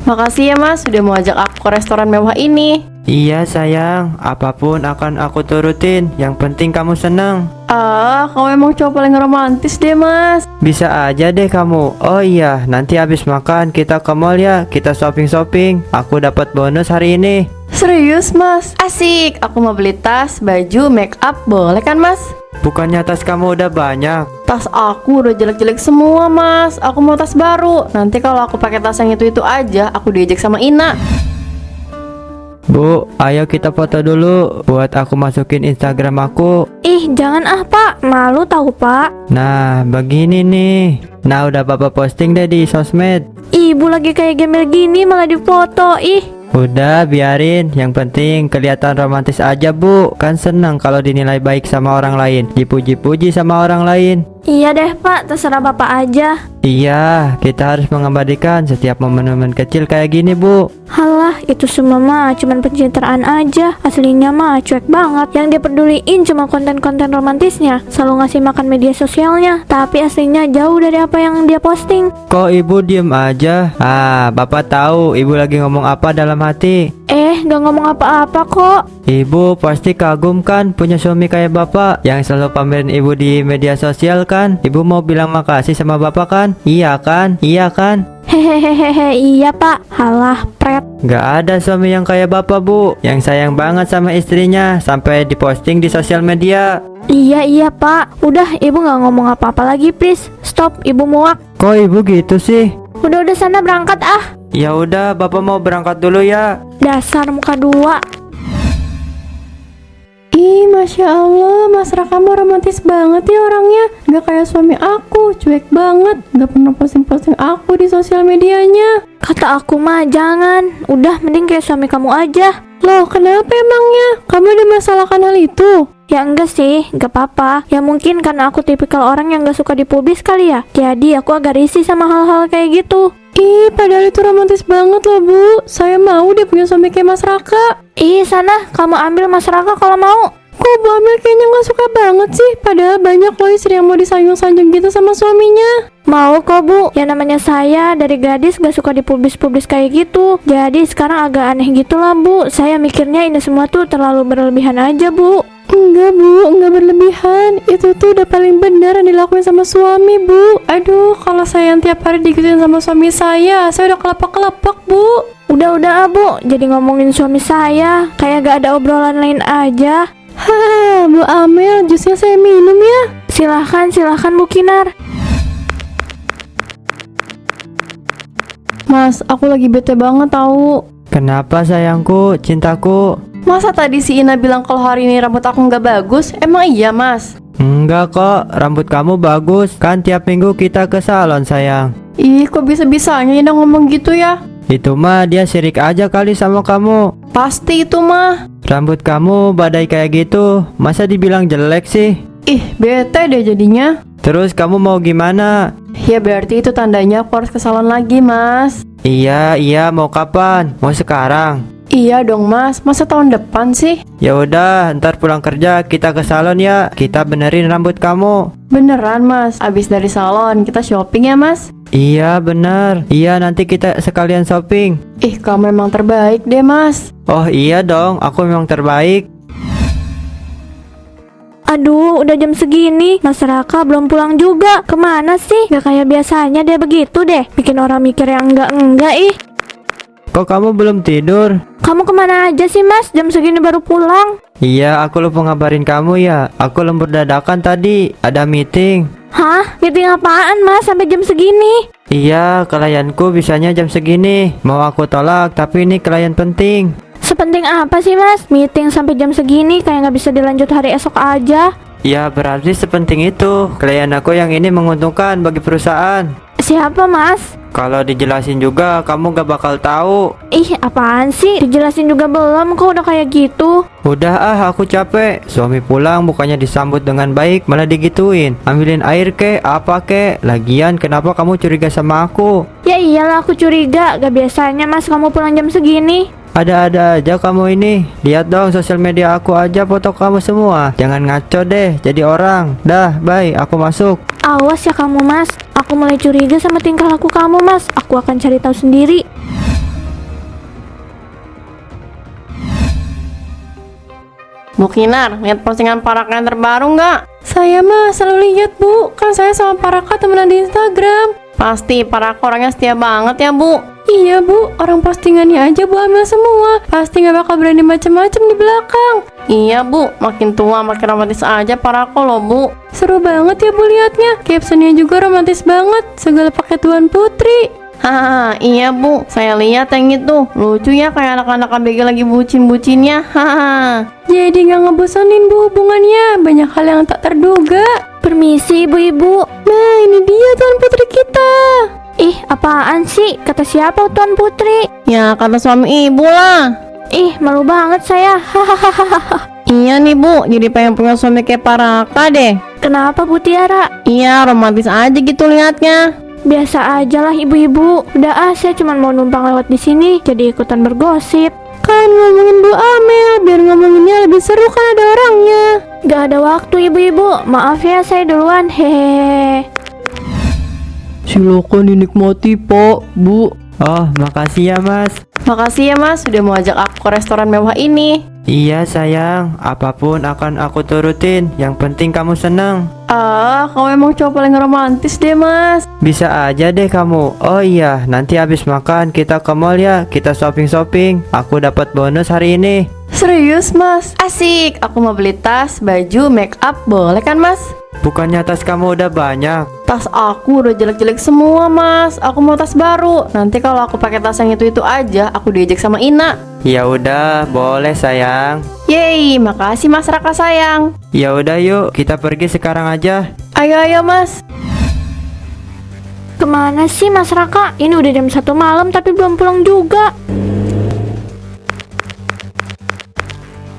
Makasih ya mas, sudah mau ajak aku ke restoran mewah ini. Iya sayang, apapun akan aku turutin. Yang penting kamu senang. Kamu emang cowok paling romantis deh mas. Bisa aja deh kamu. Oh iya, nanti habis makan kita ke mall ya. Kita shopping-shopping. Aku dapat bonus hari ini. Serius mas? Asik, aku mau beli tas, baju, make up, boleh kan mas? Bukannya tas kamu udah banyak? Tas aku udah jelek-jelek semua mas. Aku mau tas baru. Nanti kalau aku pakai tas yang itu aja, aku diejek sama Ina. Bu, ayo kita foto dulu buat aku masukin Instagram aku. Ih, jangan ah pak, malu tahu pak. Nah, begini nih. Nah, udah Bapak posting deh di sosmed. Ibu lagi kayak gembel gini malah difoto, ih. Udah, biarin. Yang penting kelihatan romantis aja, Bu. Kan senang kalau dinilai baik sama orang lain, dipuji-puji sama orang lain. Iya deh pak, terserah bapak aja. Iya, kita harus mengabadikan setiap momen-momen kecil kayak gini, Bu. Halah, itu semua mah cuman pencitraan aja. Aslinya mah cuek banget. Yang dia peduliin cuma konten-konten romantisnya, selalu ngasih makan media sosialnya. Tapi aslinya jauh dari apa yang dia posting. Kok Ibu diem aja? Bapak tahu Ibu lagi ngomong apa dalam hati. Gak ngomong apa-apa kok. Ibu pasti kagum kan punya suami kayak Bapak yang selalu pamerin Ibu di media sosial kan? Ibu mau bilang makasih sama Bapak kan? Iya kan? Iya kan? Hehehehe, iya pak. Halah, pret. Gak ada suami yang kayak Bapak, Bu, yang sayang banget sama istrinya sampai diposting di sosial media. Iya pak. Udah, ibu gak ngomong apa-apa lagi please. Stop, ibu muak. Kok Ibu gitu sih? Udah sana berangkat ah. Ya udah, Bapak mau berangkat dulu ya. Dasar muka dua. Ih, Masya Allah, Mas Raka mah romantis banget ya orangnya. Gak kayak suami aku, cuek banget. Gak pernah posting-posting aku di sosial medianya. Kata aku mah jangan. Udah mending kayak suami kamu aja. Loh, kenapa emangnya? Kamu ada masalah kan hal itu? Ya enggak sih, gak apa-apa. Ya mungkin karena aku tipikal orang yang gak suka dipublis kali ya. Jadi aku agak risih sama hal-hal kayak gitu. Ih, padahal itu romantis banget loh, Bu. Saya mau deh punya suami kayak Mas Raka. Ih, sana kamu ambil Mas Raka kalau mau. Kok Bu Amel kayaknya gak suka banget sih? Padahal banyak loh istri yang mau disanjung-sanjung gitu sama suaminya. Mau kok Bu, yang namanya saya dari gadis gak suka dipublis-publis kayak gitu. Jadi sekarang agak aneh gitu lah Bu. Saya mikirnya ini semua tuh terlalu berlebihan aja Bu. Enggak Bu, enggak berlebihan. Itu tuh udah paling benar yang dilakuin sama suami Bu. Aduh, kalau saya yang tiap hari digituin sama suami saya udah kelepak-kelepak Bu. Udah Bu, jadi ngomongin suami saya kayak gak ada obrolan lain aja. Hahaha, Bu Amel, jusnya saya minum ya. Silahkan Bu Kinar. Mas, aku lagi bete banget tahu. Kenapa sayangku, cintaku? Masa tadi si Ina bilang kalau hari ini rambut aku nggak bagus? Emang iya mas? Enggak kok, rambut kamu bagus. Kan tiap minggu kita ke salon sayang. Ih, kok bisa-bisanya Ina ngomong gitu ya? Itu mah dia sirik aja kali sama kamu. Pasti itu mah. Rambut kamu badai kayak gitu, masa dibilang jelek sih? Ih, bete deh jadinya. Terus kamu mau gimana? Ya berarti itu tandanya aku harus ke salon lagi mas. Iya, mau kapan? Mau sekarang? Iya dong mas, masa tahun depan sih? Ya udah, ntar pulang kerja kita ke salon ya. Kita benerin rambut kamu. Beneran mas, abis dari salon kita shopping ya mas? Iya bener. Iya, nanti kita sekalian shopping. Ih, kamu memang terbaik deh mas. Oh iya dong, aku memang terbaik. Aduh, udah jam segini, Mas Raka belum pulang juga. Kemana sih? Gak kayak biasanya dia begitu deh. Bikin orang mikir yang enggak ih. Kok kamu belum tidur? Kamu kemana aja sih mas? Jam segini baru pulang. Iya, aku lupa ngabarin kamu ya. Aku lembur dadakan tadi, ada meeting. Hah? Meeting apaan mas sampai jam segini? Iya, klienku bisanya jam segini. Mau aku tolak, tapi ini klien penting. Sepenting apa sih mas? Meeting sampai jam segini kayak nggak bisa dilanjut hari esok aja. Ya berarti sepenting itu. Klien aku yang ini menguntungkan bagi perusahaan. Siapa mas? Kalau dijelasin juga kamu gak bakal tahu. Ih, apaan sih? Dijelasin juga belum, kok udah kayak gitu. Udah aku capek. Suami pulang bukannya disambut dengan baik, malah digituin. Ambilin air kek, apa kek. Lagian kenapa kamu curiga sama aku? Ya iyalah aku curiga, gak biasanya mas kamu pulang jam segini. Ada-ada aja kamu ini. Lihat dong sosial media aku aja foto kamu semua. Jangan ngaco deh jadi orang. Dah, bye, aku masuk. Awas ya kamu mas, aku mulai curiga sama tingkah laku kamu mas. Aku akan cari tahu sendiri. Bu Kinar, lihat postingan Paraka yang terbaru nggak? Saya mah selalu lihat, Bu. Kan saya sama Paraka temenan di Instagram. Pasti Paraka orangnya setia banget ya, Bu. Iya, Bu. Orang postingannya aja Bu ambil semua. Pasti nggak bakal berani macam-macam di belakang. Iya, Bu. Makin tua makin romantis aja Paraka loh, Bu. Seru banget ya Bu liatnya. Captionnya juga romantis banget. Segala pakai Tuan Putri. Hahaha, iya Bu. Saya lihat yang itu. Lucu ya kayak anak-anak ABG lagi bucin-bucinnya. Hahaha. Jadi nggak ngebosanin Bu hubungannya. Banyak hal yang tak terduga. Permisi ibu-ibu. Nah, ini dia Tuan Putri kita. Ih, apaan sih? Kata siapa Tuan Putri? Ya, kata suami ibu lah. Ih, malu banget saya. Hahaha. Iya nih Bu, jadi pengen punya suami kayak Paraka deh. Kenapa Bu Tiara? Iya, romantis aja gitu liatnya. Biasa aja lah ibu-ibu. Udah saya cuma mau numpang lewat di sini, jadi ikutan bergosip. Kan ngomongin Bu Amel, biar ngomonginnya lebih seru kan ada orangnya. Gak ada waktu ibu-ibu. Maaf ya, saya duluan. Hehehe. Silakan dinikmati Pak, Bu. Oh, makasih ya Mas. Makasih ya Mas, sudah mau ajak aku ke restoran mewah ini. Iya sayang, apapun akan aku turutin. Yang penting kamu senang. Kamu emang cowok paling romantis deh Mas. Bisa aja deh kamu. Oh iya, nanti habis makan kita ke mall ya. Kita shopping-shopping. Aku dapat bonus hari ini. Serius Mas? Asik, aku mau beli tas, baju, make up, boleh kan Mas? Bukannya tas kamu udah banyak? Tas aku udah jelek-jelek semua Mas. Aku mau tas baru. Nanti kalau aku pakai tas yang itu aja, aku diejek sama Ina. Ya udah, boleh sayang. Yeay, makasih Mas Raka sayang. Ya udah yuk, kita pergi sekarang aja. Ayo Mas. Kemana sih Mas Raka? Ini udah jam 1 malam tapi belum pulang juga.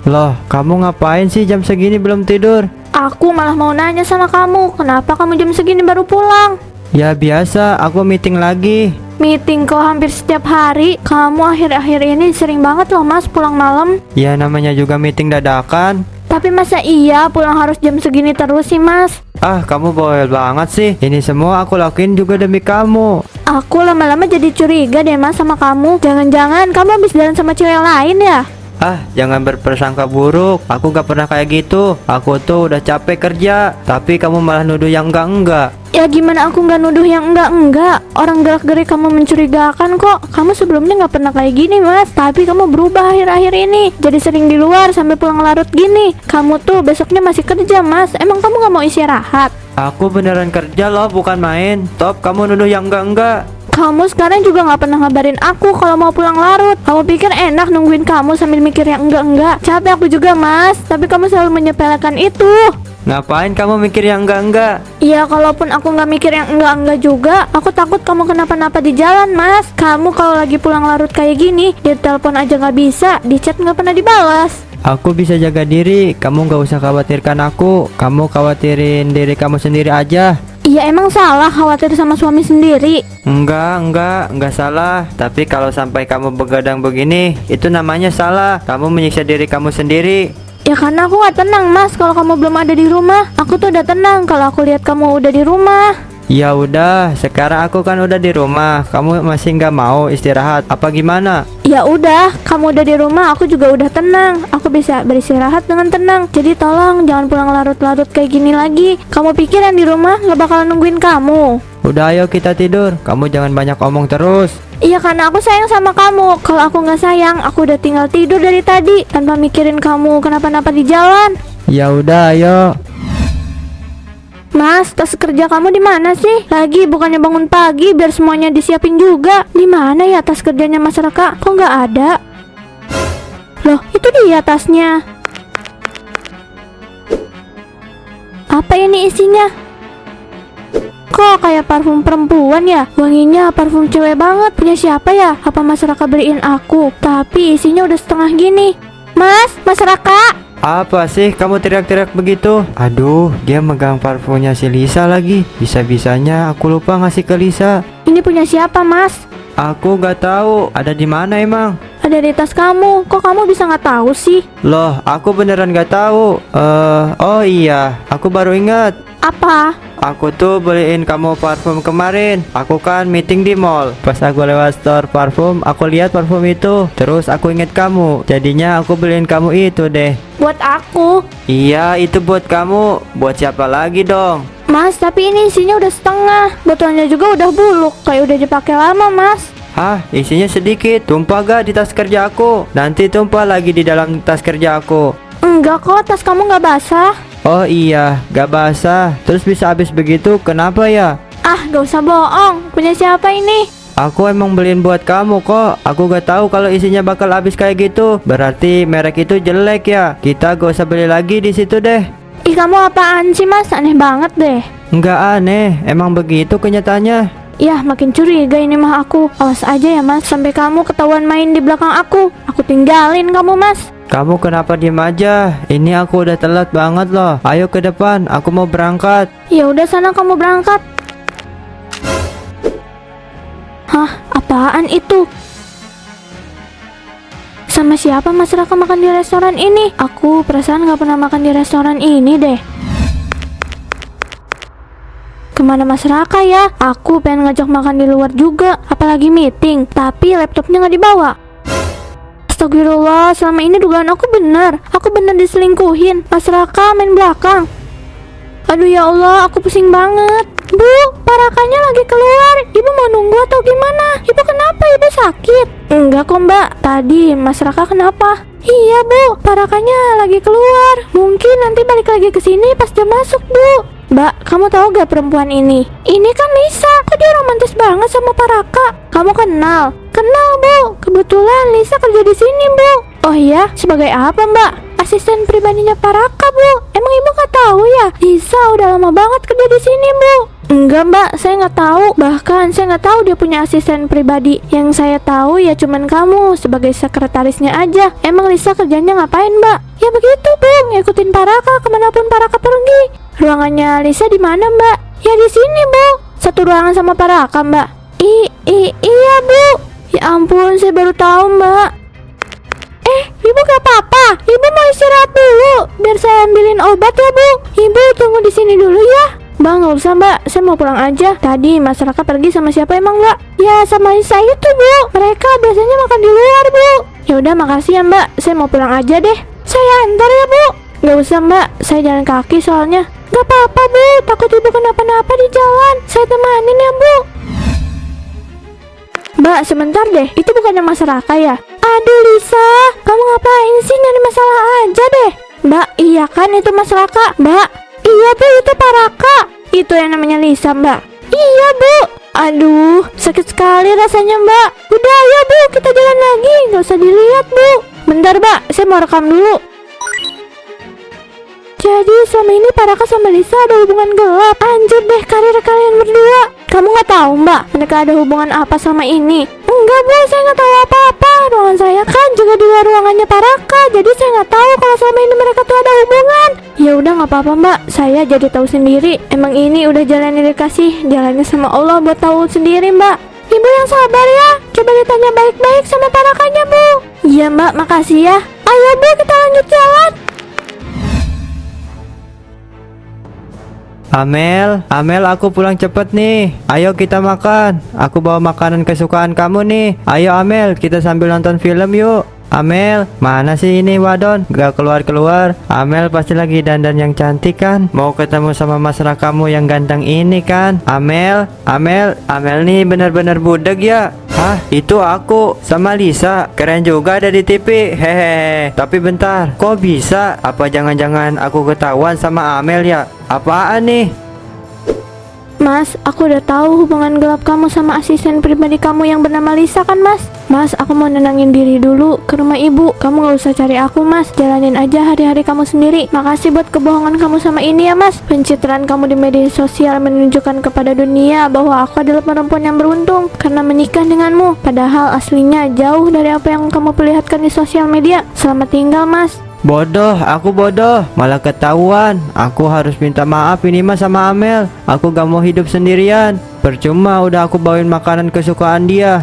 Loh, kamu ngapain sih jam segini belum tidur? Aku malah mau nanya sama kamu, kenapa kamu jam segini baru pulang? Ya biasa, aku meeting lagi. Meeting kok hampir setiap hari. Kamu akhir-akhir ini sering banget loh Mas pulang malam. Ya namanya juga meeting dadakan. Tapi masa iya pulang harus jam segini terus sih Mas? Ah, kamu bawel banget sih. Ini semua aku lakuin juga demi kamu. Aku lama-lama jadi curiga deh Mas sama kamu. Jangan-jangan kamu habis jalan sama cewek lain ya? Ah, jangan berprasangka buruk. Aku gak pernah kayak gitu. Aku tuh udah capek kerja, tapi kamu malah nuduh yang enggak-enggak. Ya gimana aku nggak nuduh yang enggak. Orang gerak-gerik kamu mencurigakan kok. Kamu sebelumnya nggak pernah kayak gini Mas. Tapi kamu berubah akhir-akhir ini. Jadi sering di luar sampai pulang larut gini. Kamu tuh besoknya masih kerja Mas. Emang kamu nggak mau istirahat? Aku beneran kerja loh, bukan main. Top, kamu nuduh yang enggak-enggak. Kamu sekarang juga nggak pernah ngabarin aku kalau mau pulang larut. Kamu pikir enak nungguin kamu sambil mikir yang enggak-enggak? Capek aku juga Mas. Tapi kamu selalu menyepelekan itu. Ngapain kamu mikir yang enggak-enggak? Iya, kalaupun aku nggak mikir yang enggak-enggak juga, aku takut kamu kenapa-napa di jalan, Mas. Kamu kalau lagi pulang larut kayak gini, di telepon aja nggak bisa, di chat nggak pernah dibalas. Aku bisa jaga diri, kamu gak usah khawatirkan aku. Kamu khawatirin diri kamu sendiri aja. Iya, emang salah khawatir sama suami sendiri. Enggak salah. Tapi kalau sampai kamu begadang begini, itu namanya salah. Kamu menyiksa diri kamu sendiri. Ya karena aku nggak tenang, Mas, kalau kamu belum ada di rumah. Aku tuh udah tenang kalau aku lihat kamu udah di rumah. Ya udah, sekarang aku kan udah di rumah. Kamu masih nggak mau istirahat? Apa gimana? Ya udah, kamu udah di rumah, aku juga udah tenang. Aku bisa beristirahat dengan tenang. Jadi tolong jangan pulang larut-larut kayak gini lagi. Kamu pikir yang di rumah nggak bakalan nungguin kamu? Udah ayo kita tidur. Kamu jangan banyak omong terus. Iya, karena aku sayang sama kamu. Kalau aku nggak sayang, aku udah tinggal tidur dari tadi tanpa mikirin kamu kenapa-napa di jalan. Ya udah ayo. Mas, tas kerja kamu di mana sih? Lagi bukannya bangun pagi biar semuanya disiapin juga. Di mana ya tas kerjanya Mas Raka? Kok nggak ada? Loh, itu dia tasnya. Apa ini isinya? Kok kayak parfum perempuan ya? Wanginya parfum cewek banget. Punya siapa ya? Apa Mas Raka beliin aku? Tapi isinya udah setengah gini. Mas Raka? Apa sih kamu teriak-teriak begitu? Aduh, dia megang parfumnya si Lisa lagi. Bisa-bisanya aku lupa ngasih ke Lisa. Ini punya siapa, Mas? Aku gak tahu. Ada di mana emang? Ada di tas kamu. Kok kamu bisa nggak tahu sih? Loh, aku beneran gak tahu. Oh iya, aku baru ingat. Apa? Aku tuh beliin kamu parfum kemarin. Aku kan meeting di mall. Pas aku lewat store parfum, aku lihat parfum itu. Terus aku inget kamu. Jadinya aku beliin kamu itu deh. buat aku. Iya, itu buat kamu. Buat siapa lagi dong? Mas, tapi ini isinya udah setengah. Botolnya juga udah buluk, kayak udah dipakai lama, Mas. Hah, isinya sedikit. Tumpah gak di tas kerja aku? Nanti tumpah lagi di dalam tas kerja aku. Enggak kok, tas kamu nggak basah. Oh iya, gak basah. Terus bisa habis begitu, kenapa ya? Ah, gak usah bohong. Punya siapa ini? Aku emang beliin buat kamu kok. Aku gak tahu kalau isinya bakal habis kayak gitu. Berarti merek itu jelek ya. Kita gak usah beli lagi di situ deh. Ih, kamu apaan sih, Mas? Aneh banget deh. Nggak aneh, emang begitu kenyataannya. Yah, makin curiga ini mah aku. Awas aja ya, Mas, sampai kamu ketahuan main di belakang aku. Aku tinggalin kamu, Mas. Kamu kenapa diem aja? Ini aku udah telat banget loh. Ayo ke depan, aku mau berangkat. Ya udah sana kamu berangkat. Hah, apaan itu? Sama siapa Mas Raka makan di restoran ini? Aku perasaan gak pernah makan di restoran ini deh. Kemana Mas Raka ya? Aku pengen ngajak makan di luar juga, apalagi meeting, tapi laptopnya gak dibawa. Astagfirullah, selama ini dugaan aku benar. Aku benar diselingkuhin. Mas Raka main belakang. Aduh ya Allah, aku pusing banget. Bu, Parakanya lagi keluar. Ibu mau nunggu atau gimana? Ibu kenapa? Ibu sakit? Enggak kok Mbak, tadi Mas Raka kenapa? Iya Bu, Parakanya lagi keluar. Mungkin nanti balik lagi ke sini pas jam masuk Bu. Mbak, kamu tahu gak perempuan ini? Ini kan Lisa, kok dia romantis banget sama Paraka? Kamu kenal? Kenal Bu, kebetulan Lisa kerja di sini Bu. Oh iya, sebagai apa Mbak? Asisten pribadinya Paraka Bu. Emang ibu gak tahu ya? Lisa udah lama banget kerja di sini Bu. Enggak Mbak, saya nggak tahu. Bahkan saya nggak tahu dia punya asisten pribadi. Yang saya tahu ya cuman kamu sebagai sekretarisnya aja. Emang Lisa kerjanya ngapain Mbak? Ya begitu Bu, ngikutin Paraka kemanapun Paraka pergi. Ruangannya Lisa di mana Mbak? Ya di sini Bu. Satu ruangan sama Paraka Mbak. Iya Bu. Ya ampun, saya baru tahu Mbak. Ibu gak apa-apa. Ibu mau istirahat dulu. Biar saya ambilin obat ya Bu. Ibu tunggu di sini dulu ya. Mbak, nggak usah Mbak, saya mau pulang aja. Tadi Mas Raka pergi sama siapa emang Mbak? Ya sama Lisa itu Bu. Mereka biasanya makan di luar Bu. Ya udah makasih ya Mbak, saya mau pulang aja deh. Saya antar ya Bu. Nggak usah Mbak, saya jalan kaki soalnya. Nggak apa-apa Bu, takut ibu kenapa-napa di jalan. Saya temanin ya Bu. Mbak, sebentar deh, itu bukannya Mas Raka ya? Aduh Lisa, kamu ngapain sih, nyari masalah aja deh. Mbak, iya kan itu Mas Raka? Mbak, iya Bu, itu Paraka. Itu yang namanya Lisa Mbak. Iya Bu. Aduh, sakit sekali rasanya Mbak. Udah ya Bu, kita jalan lagi, nggak usah dilihat Bu. Bentar Mbak, saya mau rekam dulu. Jadi selama ini Paraka sama Lisa ada hubungan gelap. Anjir deh karir kalian berdua. Kamu nggak tahu Mbak, mereka ada hubungan apa sama ini? Enggak Bu, saya nggak tahu apa-apa. Ruangan saya kan juga di luar ruangannya Paraka. Jadi saya nggak tahu kalau selama ini mereka tuh ada hubungan. Ya udah nggak apa-apa Mbak, saya jadi tahu sendiri. Emang ini udah jalan yang dikasih, jalannya sama Allah buat tahu sendiri Mbak. Ibu yang sabar ya, coba ditanya baik-baik sama Parakanya Bu. Iya Mbak, makasih ya. Ayo Bu, kita lanjut jalan. Amel, aku pulang cepet nih. Ayo kita makan. Aku bawa makanan kesukaan kamu nih. Ayo Amel, kita sambil nonton film yuk. Amel, mana sih ini Wadon? Gak keluar-keluar. Amel pasti lagi dandan yang cantik kan? Mau ketemu sama mas Rakamu yang ganteng ini kan? Amel nih bener-bener budeg ya. Hah, itu aku sama Lisa. Keren juga ada di TV. Hehehe. Tapi bentar, kok bisa? Apa jangan-jangan aku ketahuan sama Amel ya? Apaan nih? Mas, aku udah tahu hubungan gelap kamu sama asisten pribadi kamu yang bernama Lisa kan Mas? Mas, aku mau nenangin diri dulu ke rumah ibu. Kamu gak usah cari aku Mas, jalanin aja hari-hari kamu sendiri. Makasih buat kebohongan kamu sama ini ya Mas. Pencitraan kamu di media sosial menunjukkan kepada dunia bahwa aku adalah perempuan yang beruntung karena menikah denganmu. Padahal aslinya jauh dari apa yang kamu perlihatkan di sosial media. Selamat tinggal Mas. Bodoh, aku bodoh. Malah ketahuan. Aku harus minta maaf ini mah sama Amel. Aku gak mau hidup sendirian. Percuma udah aku bawain makanan kesukaan dia.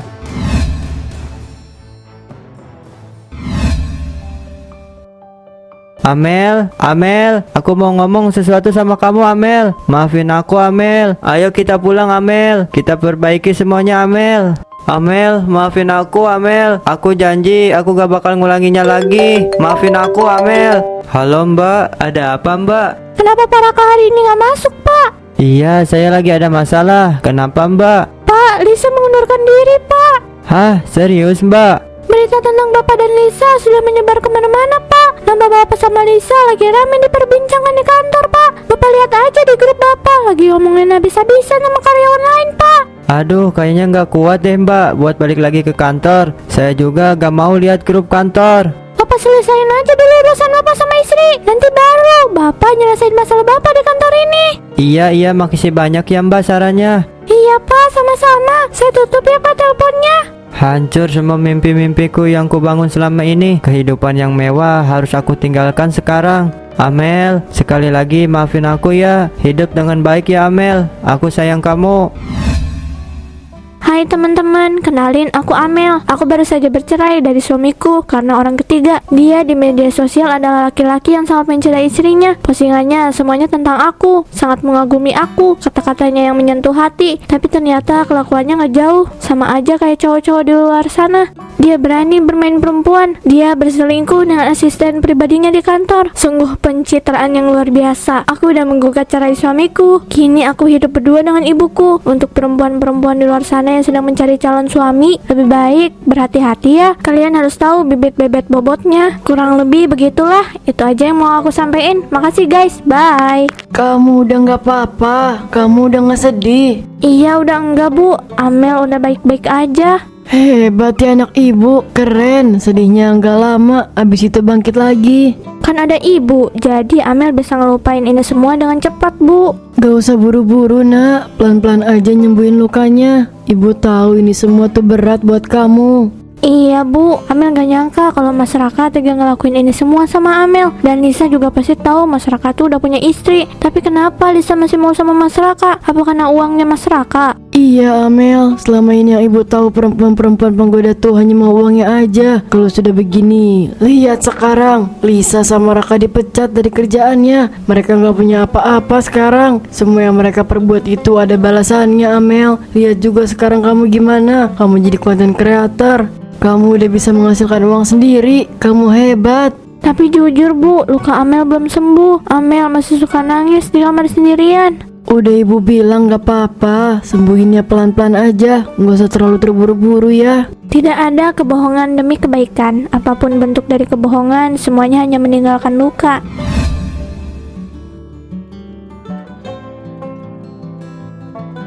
Amel, aku mau ngomong sesuatu sama kamu Amel. Maafin aku Amel. Ayo kita pulang Amel. Kita perbaiki semuanya Amel. Amel, maafin aku Amel. Aku janji aku gak bakal ngulanginya lagi. Maafin aku Amel. Halo Mbak, ada apa Mbak? Kenapa Pak Raka hari ini nggak masuk, Pak? Iya, saya lagi ada masalah. Kenapa Mbak? Pak, Lisa mengundurkan diri, Pak. Hah, serius Mbak? Berita tentang Bapak dan Lisa sudah menyebar kemana-mana, Pak. Nama Bapak sama Lisa lagi ramai diperbincangkan di kantor, Pak. Bapak lihat aja di grup Bapak, lagi ngomongin habis-habisan sama karyawan lain, Pak. Aduh, kayaknya nggak kuat deh Mbak buat balik lagi ke kantor. Saya juga gak mau lihat grup kantor. Bapak selesain aja dulu urusan Bapak sama istri. Nanti baru Bapak nyelesain masalah Bapak di kantor ini. Iya, makasih banyak ya Mbak sarannya. Iya, Pak, sama-sama. Saya tutup ya, Pak, teleponnya. Hancur semua mimpi-mimpiku yang kubangun selama ini. Kehidupan yang mewah harus aku tinggalkan sekarang. Amel, sekali lagi maafin aku ya. Hidup dengan baik ya Amel. Aku sayang kamu. Hai teman-teman, kenalin aku Amel. Aku baru saja bercerai dari suamiku karena orang ketiga. Dia di media sosial adalah laki-laki yang sangat mencintai istrinya. Postingannya semuanya tentang aku, sangat mengagumi aku, kata-katanya yang menyentuh hati. Tapi ternyata kelakuannya nggak jauh, sama aja kayak cowok-cowok di luar sana. Dia berani bermain perempuan. Dia berselingkuh dengan asisten pribadinya di kantor. Sungguh pencitraan yang luar biasa. Aku udah menggugat cerai suamiku. Kini aku hidup berdua dengan ibuku. Untuk perempuan-perempuan di luar sana yang sedang mencari calon suami, lebih baik berhati-hati ya. Kalian harus tahu bibit-bebet bobotnya. Kurang lebih begitulah. Itu aja yang mau aku sampaikan. Makasih guys, bye. Kamu udah nggak apa-apa, kamu udah nggak sedih. Iya udah enggak bu, Amel udah baik-baik aja. Hebat ya anak ibu, keren. Sedihnya nggak lama, abis itu bangkit lagi. Kan ada ibu, jadi Amel bisa ngelupain ini semua dengan cepat bu. Gak usah buru-buru nak, pelan-pelan aja nyembuhin lukanya. Ibu tahu ini semua tuh berat buat kamu. Iya bu, Amel gak nyangka kalau Mas Raka tega ngelakuin ini semua sama Amel. Dan Lisa juga pasti tahu Mas Raka tuh udah punya istri. Tapi kenapa Lisa masih mau sama Mas Raka? Apa karena uangnya Mas Raka? Iya Amel, selama ini yang ibu tahu perempuan-perempuan penggoda tuh hanya mau uangnya aja. Kalau sudah begini, lihat sekarang Lisa sama Raka dipecat dari kerjaannya. Mereka nggak punya apa-apa sekarang. Semua yang mereka perbuat itu ada balasannya Amel. Lihat juga sekarang kamu gimana. Kamu jadi content creator. Kamu udah bisa menghasilkan uang sendiri. Kamu hebat. Tapi jujur bu, luka Amel belum sembuh. Amel masih suka nangis di kamar sendirian. Udah ibu bilang gak apa-apa, sembuhinnya pelan-pelan aja. Gak usah terlalu terburu-buru ya. Tidak ada kebohongan demi kebaikan. Apapun bentuk dari kebohongan, semuanya hanya meninggalkan luka.